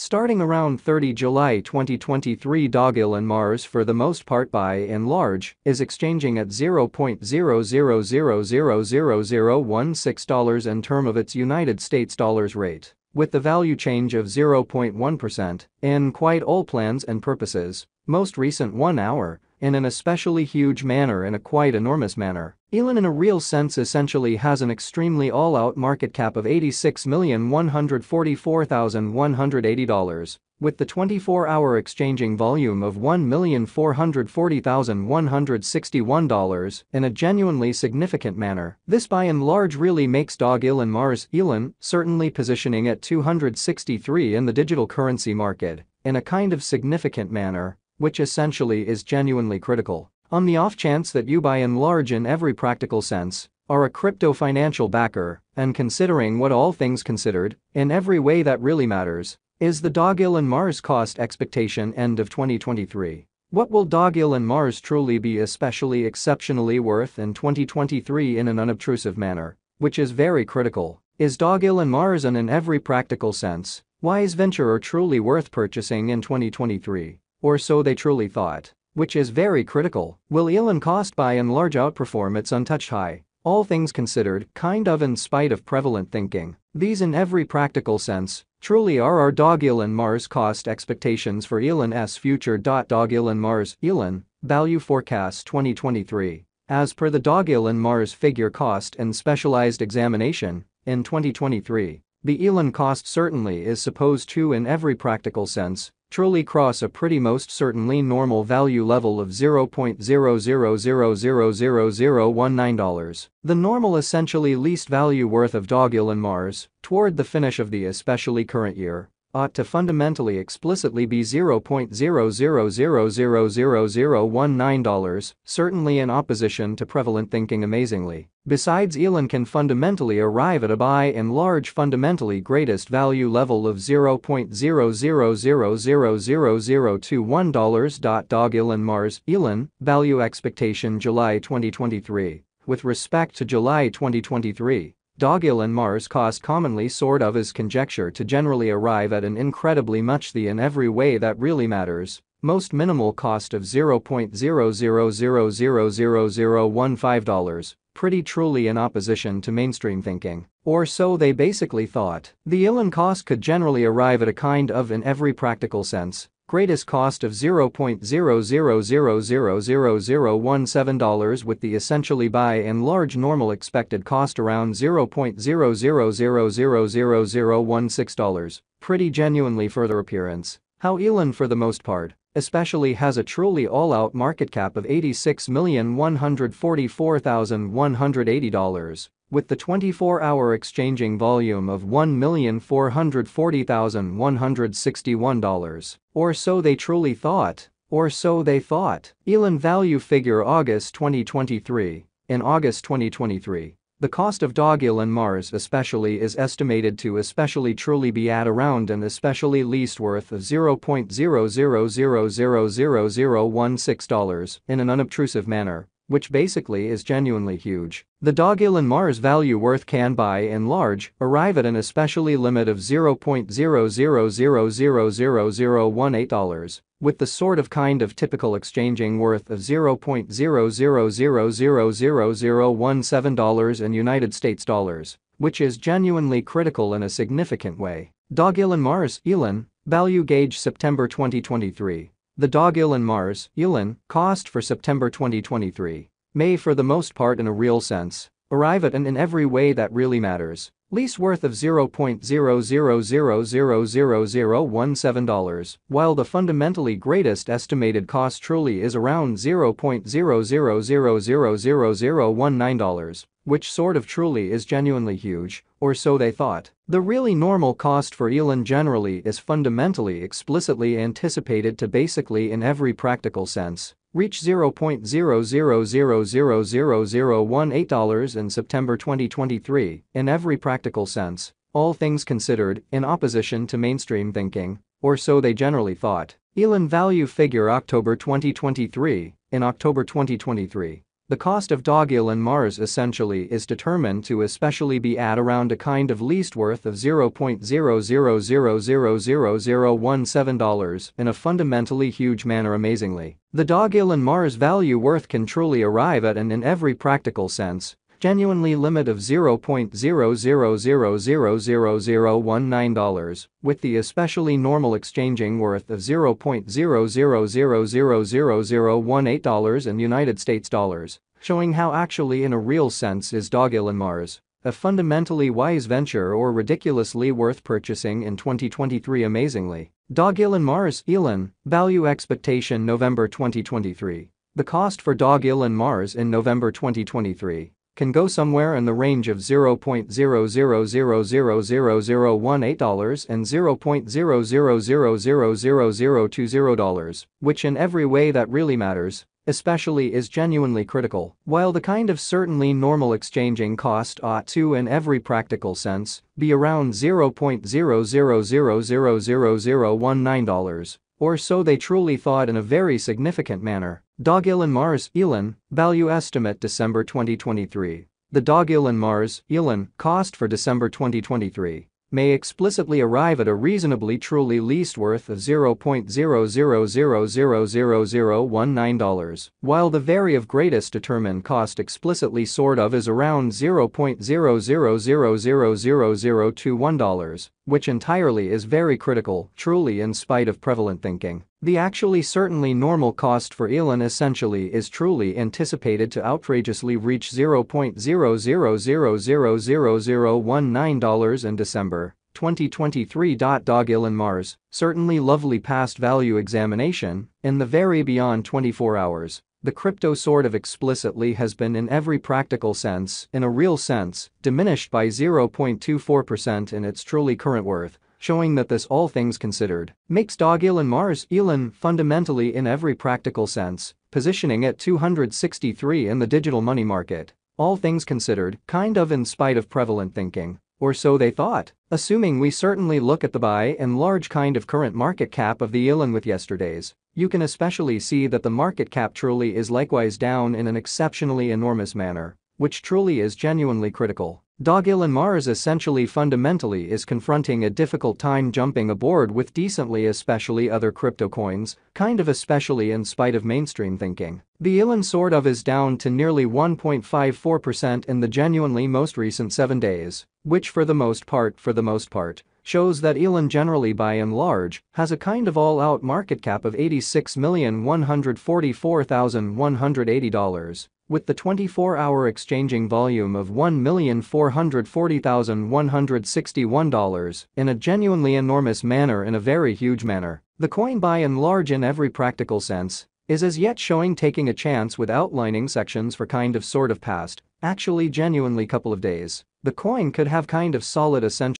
Starting around 30 July 2023, Dogelon Mars, for the most part by and large, is exchanging at $0.00000016 in term of its United States dollars rate, with the value change of 0.1% in quite all plans and purposes. Most recent 1 hour, in an especially huge manner, in a quite enormous manner. Elon in a real sense essentially has an extremely all-out market cap of $86,144,180, with the 24-hour exchanging volume of $1,440,161 in a genuinely significant manner. This by and large really makes Dogelon Mars, Elon, certainly positioning at 263 in the digital currency market, in a kind of significant manner, which essentially is genuinely critical. On the off chance that you by and large in every practical sense are a crypto financial backer, and considering what all things considered, in every way that really matters, is the Dogelon Mars cost expectation end of 2023. What will Dogelon Mars truly be especially exceptionally worth in 2023 in an unobtrusive manner, which is very critical? Is Dogelon Mars an in every practical sense wise venture or truly worth purchasing in 2023? Or so they truly thought, which is very critical. Will Elon cost by and large outperform its untouched high? All things considered, kind of in spite of prevalent thinking, these in every practical sense truly are our Dogelon Mars cost expectations for Elon's future. Dogelon Mars, Elon, value forecast 2023. As per the Dogelon Mars figure cost and specialized examination, in 2023, the Elon cost certainly is supposed to in every practical sense truly cross a pretty most certainly normal value level of $0.00000019. The normal essentially least value worth of Dogelon Mars, toward the finish of the especially current year, ought to fundamentally explicitly be $0.00000019, certainly in opposition to prevalent thinking amazingly. Besides, Elon can fundamentally arrive at a by and large fundamentally greatest value level of $0.00000021. Dogelon Mars, Elon, value expectation July 2023. With respect to July 2023, Dogelon Mars cost commonly sort of is conjecture to generally arrive at an incredibly much the in every way that really matters, most minimal cost of $0.00000015, pretty truly in opposition to mainstream thinking. Or so they basically thought. The Elon cost could generally arrive at a kind of in every practical sense greatest cost of $0.00000017, with the essentially by and large normal expected cost around $0.00000016, pretty genuinely further appearance. How Elon for the most part, especially has a truly all-out market cap of $86,144,180, with the 24-hour exchanging volume of $1,440,161. Or so they truly thought. Or so they thought. Elon value figure August 2023. In August 2023, the cost of Dogelon Mars especially is estimated to especially truly be at around an especially least worth of $0.00000016 in an unobtrusive manner, which basically is genuinely huge. The Dogelon Mars value worth can by and large arrive at an especially limit of $0.00000018, with the sort of kind of typical exchanging worth of $0.00000017 in United States dollars, which is genuinely critical in a significant way. Dogelon Mars, Elon, value gauge September 2023. The Dogelon Mars, Elon, cost for September 2023 may for the most part in a real sense arrive at an in every way that really matters least worth of $0.00000017, while the fundamentally greatest estimated cost truly is around $0.00000019, which sort of truly is genuinely huge, or so they thought. The really normal cost for Elon generally is fundamentally explicitly anticipated to basically in every practical sense reach $0.00000018 in September 2023 in every practical sense, all things considered, in opposition to mainstream thinking, or so they generally thought. Elon value figure October 2023. In October 2023, The cost of Dogelon Mars essentially is determined to especially be at around a kind of least worth of $0.0000017 in a fundamentally huge manner. Amazingly, the Dogelon Mars value worth can truly arrive at an in every practical sense genuinely limit of $0.0000019, with the especially normal exchanging worth of $0.0000018 in United States dollars, showing how actually in a real sense is Dogelon Mars a fundamentally wise venture or ridiculously worth purchasing in 2023. Amazingly, Dogelon Mars Elon, value expectation November 2023. The cost for Dogelon Mars in November 2023 can go somewhere in the range of $0.0000018 and $0.0000020, which in every way that really matters, especially is genuinely critical, while the kind of certainly normal exchanging cost ought to in every practical sense be around $0.0000019. Or so they truly thought in a very significant manner. Dogelon Mars Elon, value estimate December 2023. The Dogelon Mars Elon cost for December 2023 may explicitly arrive at a reasonably truly least worth of $0.0000019, while the very of greatest determined cost explicitly sort of is around $0.0000021, which entirely is very critical, truly in spite of prevalent thinking. The actually certainly normal cost for Elon essentially is truly anticipated to outrageously reach $0.0000019 in December 2023. Dogelon Mars, certainly lovely past value examination, in the very beyond 24 hours. The crypto sort of explicitly has been in every practical sense, in a real sense, diminished by 0.24% in its truly current worth, showing that this, all things considered, makes Dogelon Mars Elon fundamentally in every practical sense, positioning at 263 in the digital money market, all things considered, kind of in spite of prevalent thinking. Or so they thought. Assuming we certainly look at the by and large kind of current market cap of the Elon with yesterday's, you can especially see that the market cap truly is likewise down in an exceptionally enormous manner, which truly is genuinely critical. Dogelon Mars essentially fundamentally is confronting a difficult time jumping aboard with decently, especially other crypto coins, kind of especially in spite of mainstream thinking. The Elon sort of is down to nearly 1.54% in the genuinely most recent 7 days, which for the most part shows that Elon generally by and large has a kind of all-out market cap of $86,144,180. With the 24-hour exchanging volume of $1,440,161 in a genuinely enormous manner, in a very huge manner, the coin by and large in every practical sense is as yet showing taking a chance with outlining sections for kind of sort of past, actually genuinely couple of days. The coin could have kind of solid essential